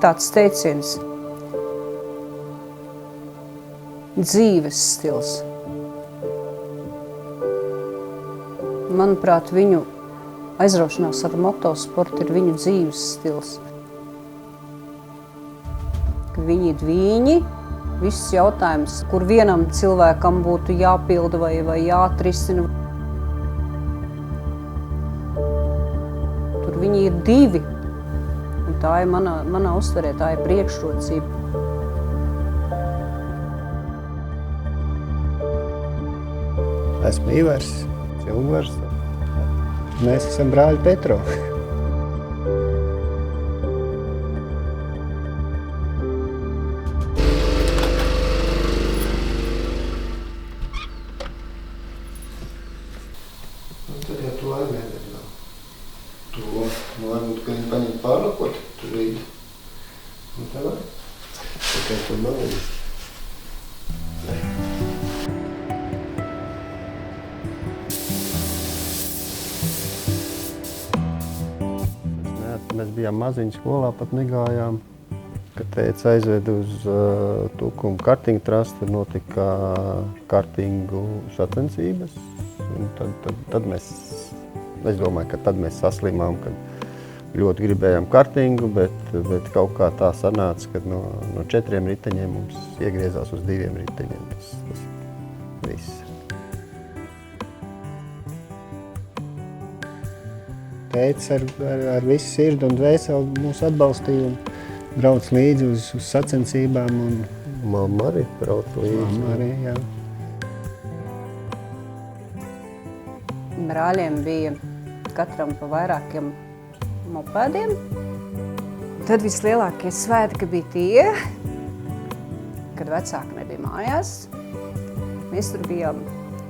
tāds teiciens dzīves stils. Manuprāt, viņu aizraušanās ar motosportu ir viņu dzīves stils. Viņi dvīņi, viss jautājums, kur vienam cilvēkam būtu jāpilda vai jāatrisina. Tur viņi ir divi, un tā ir manā uztverē, tā ir priekšrocība. Esmu Ivars, Ungars. Mēs esam brāļi Petrovi. Tad jau tu laimēji vēl. To varbūt, ka viņi paņem pārlakot, tu rīdi. Un tā var. Tikai tu malīji. Mēs bijām maziņi skolā, pat negājām. Kad teica aizved uz Tukumu kartingu trasti, tur notika kartingu sacensības. Un tad es domāju, ka tad mēs saslimām, kad ļoti gribējām kartingu, bet kaut kā tā sanāca, ka no 4 riteņiem mums iegriezās uz 2 riteņiem. Tas viss. Tētis ar visu sirdi un dvēseli mūs atbalstīja un brauc līdzi uz sacensībām. Mamma arī brauc līdzi. Mamma arī, jā. Brāļiem bija katram pa vairākiem mopēdiem. Tad vislielākie svētki bija tie, kad vecāki nebija mājās. Mēs tur bijām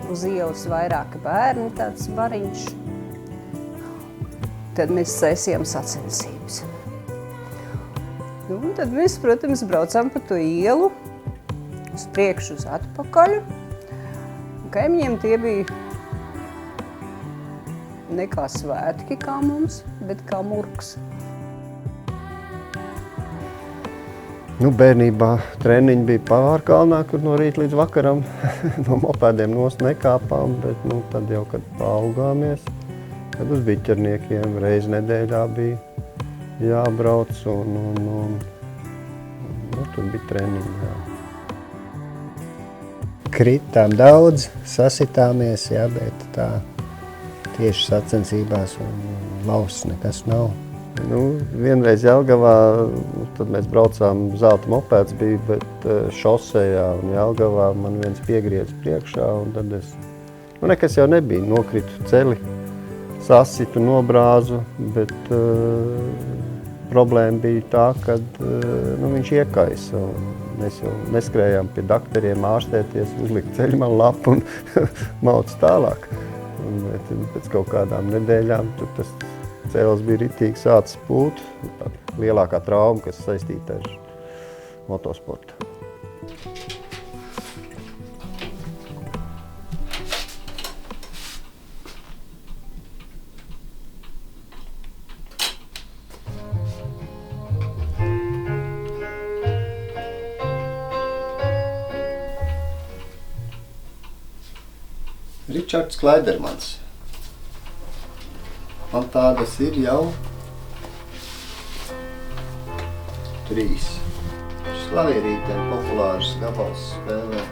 uz ielas vairāki bērni, tāds bariņš. Tad mēs saisījām sacensības. Un tad mēs, protams, braucām pa to ielu, uz priekšu, uz atpakaļ. Un kaimiņiem tie bija ne kā svētki kā mums, bet kā murgs. Bērnībā treniņi bija Pavārkalnā, kur no rīta līdz vakaram no mopēdiem nost nekāpām, bet tad jau, kad paaugāmies, tad uz biķerniekiem reizi nedēļā bija jābrauc un tur bija treniņi, jā. Kritām daudz, sasitāmies, jā, bet tā tieši sacensībās un lauss nekas nav. Vienreiz Jelgavā, tad mēs braucām, zelta mopēds bija, bet šosejā un Jelgavā man viens piegriez priekšā un tad es, nekas jau nebija, nokritu celi. Sasitu, nobrāzu, bet problēma bija tā, ka viņš iekaisa. Mēs jau neskrējām pie dakteriem ārstēties, uzlika ceļman lapu un mauc tālāk. Bet pēc kaut kādām nedēļām tur tas cēlis bija ritīgi sācis pūt. Tā lielākā trauma, kas saistīta ar motosportu. Ričards Klaidermans. Man tādas ir jau 3. Slavierītēm populārs gabals spēlē.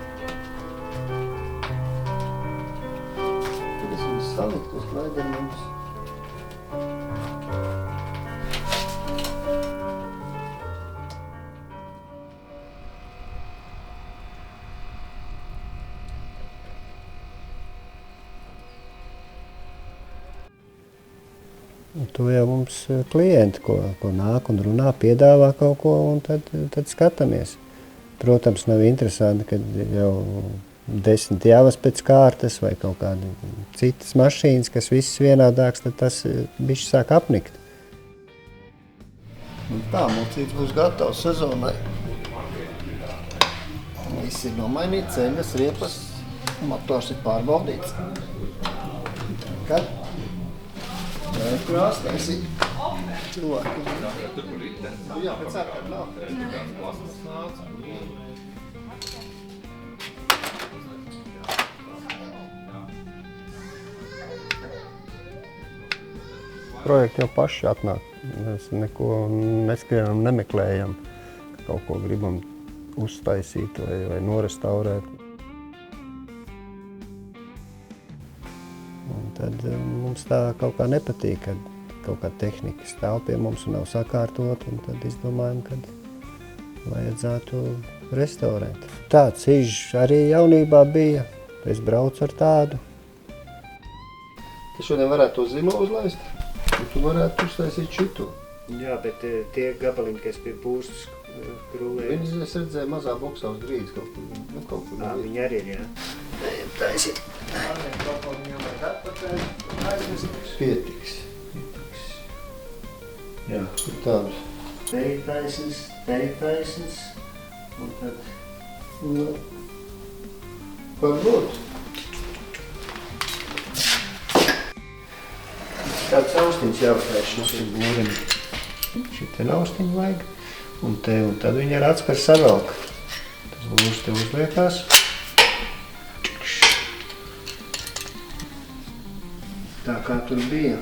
Tad es viņus saliktu uz Klaidermans. To jau mums klienti, ko nāk un runā, piedāvā kaut ko, un tad skatāmies. Protams, nav interesanti, kad jau 10 javas pēc kārtas vai kaut kādi citas mašīnas, kas viss vienādāks, tad tas bišķi sāk apnikt. Un tā, mocīts būs gatavs sezonai. Viss ir nomainīts, ceļas, riepas, motors ir pārbaudīts. Kad? Krāstais ir. cilvēki. Jā, pēc ārkārt nav. Projekti jau paši atnāk. Mēs neko neskrienam, nemeklējam, ka kaut ko gribam uztaisīt vai norestaurēt. Un tad mums tā kaut kā nepatīk, kad kaut kā tehnika stāv pie mums un nav sakārtot, un tad izdomājam, kad vajadzētu restaurēt. Tāds ižs arī jaunībā bija, es braucu ar tādu. Tu šodien varētu to zilo uzlaist, un tu varētu uztaisīt šito. Jā, bet tie gabaliņi, kas pie pūstas krūlēja. Viņas, es redzēju, mazā boksā uz grīdas kaut kur. Viņi arī ir, jā. Ejam taisīt. Pietiks. Jā, ir tādus. Te ir taisnes, un tad... Nu, varbūt. Tāds austiņš jāuztaisa šim mūrim. Šitie austiņi vajag, un tad viņi ar atspēr savelk. Tas būs te uzliekās. Tā kā tur bija.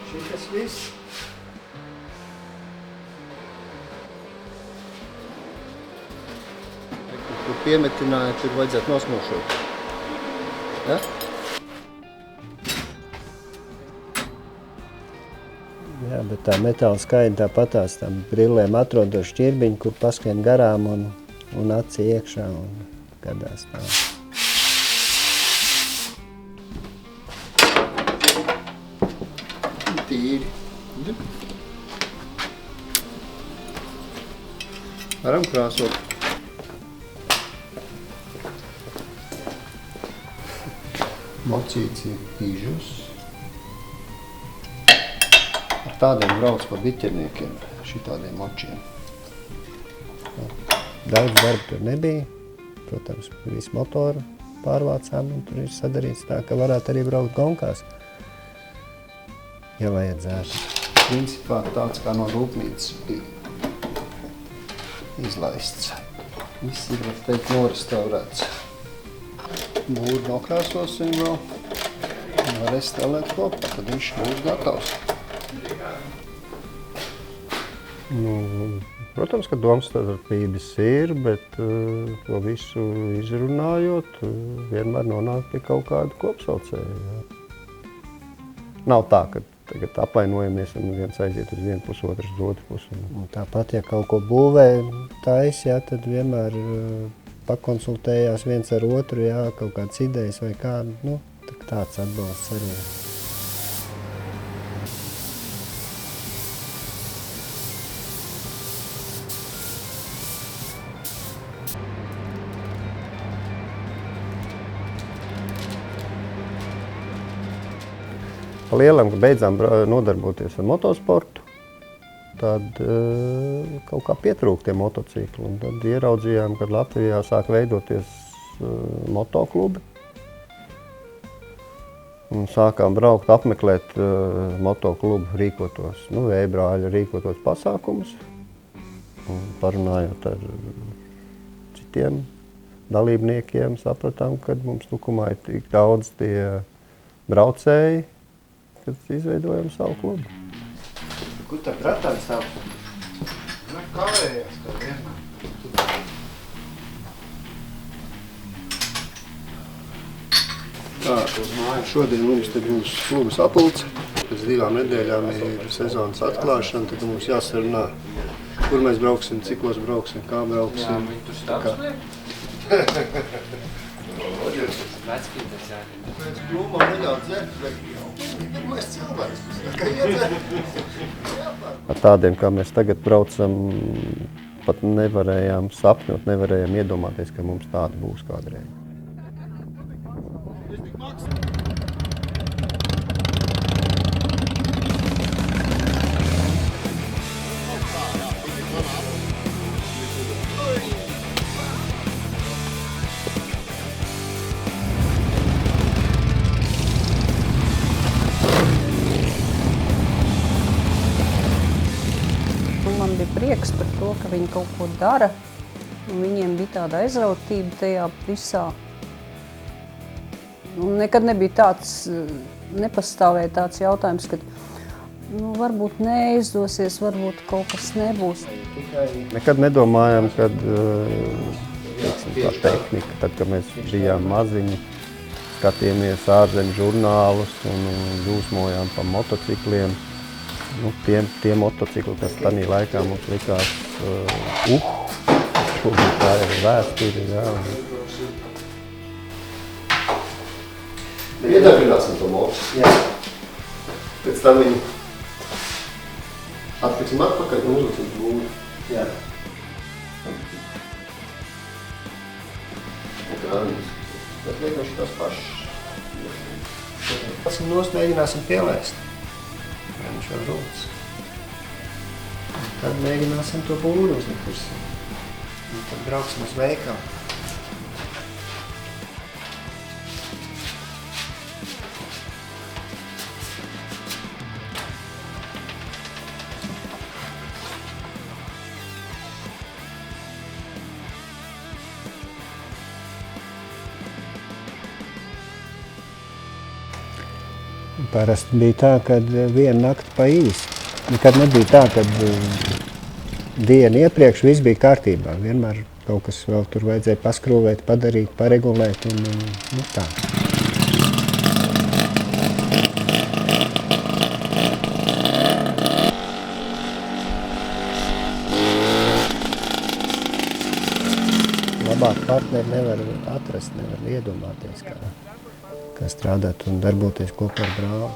Šitas viss. Kur piemetināja, tur vajadzētu nosmošot. Ja? Jā, bet tā metāla skaņa tāpatās tam brillēm atrodo šķirbiņu, kur paskrien garām un aci iekšā un gadās tā. Tīri. Varam krāsot. Mocīts ir īžus. Ar tādiem brauc pa biķerniekiem, šitādiem močiem. Daudz darba tur nebija. Protams, visu motoru pārvācām un tur ir sadarīts tā, ka varētu arī braukt gonkās, ja vajadzētu. Principā tāds kā no rūpnīcas bija izlaists. Viss ir, var teikt, norestaurēts. Mūri nokrāsosim vēl un var restelēt kopā, tad viņš būs gatavs. Nu, protams, ka domstarpības ir, bet to visu izrunājot, vienmēr nonāk pie kaut kāda kopsaucēja. Nav tā, ka tagad apvainojamies un viens aiziet uz vienu pusi, otrs uz otru pusi. Un tāpat, ja kaut ko būvē taisa, jā, tad vienmēr pakonsultējās viens ar otru, jā, kaut kāds idejas vai kā, nu, tāds atbalsts arī. Lielam, ka beidzām nodarboties ar motosportu, tad kaut kā pietrūka tie motocikli. Un tad ieraudzījām, kad Latvijā sāk veidoties motoklubi. Un sākām braukt, apmeklēt motoklubu rīkotos, vējbrāļu rīkotos pasākumus. Un parunājot ar citiem dalībniekiem, sapratām, ka mums Tukumā ir tik daudz tie braucēji, kad izveidojam savu klubu. Kur tā prātāk stāv? Kavējās tā vienmēr. Tā, šodien mums te būs klubas apulce. Pēc 2 nedēļām ir sezonas atklāšana, tad mums jāsarunā, kur mēs brauksim, cikos brauksim, kā brauksim. Vecpīters jāņem. Pēc krūmām neļaut dzert, bet pirmais cilvēks, kas kā iedzert. Ar tādiem, kā mēs tagad braucam, pat nevarējām sapņot, nevarējām iedomāties, ka mums tāda būs kādreiz. Man bija prieks par to, ka viņi kaut ko dara. Viņiem bija tāda aizrautība tajā visā. Nekad nebija tāds, nepastāvēja tāds jautājums, ka varbūt neizdosies, varbūt kaut kas nebūs. Nekad nedomājām, kad tā tehnika, tad, kad mēs bijām maziņi, skatījāmies ārzemju žurnālus un dūsmojām pa motocikliem. Tie motocikli, kas tādā laikā mums likās, tā ir vēsturi, jā. Iedarbināsim to motu. Jā. Pēc tam viņu atliksim atpakaļ un uzliksim būru. Jā. Bet vienkārši tās pašas. Tas nost mēģināsim pielēst. Viņš jau rūc. Tad mēģināsim to būru uzlikursim. Un tad brauksim uz veikalu. Parasti bija tā, ka viena nakti pa īsi. Nekad nebija tā, ka dienu iepriekš viss bija kārtībā. Vienmēr kaut kas vēl tur vajadzēja paskrūvēt, padarīt, paregulēt un tā. Labāk partneri nevar atrast, nevar iedomāties, kā strādāt un darboties kopā ar brāli.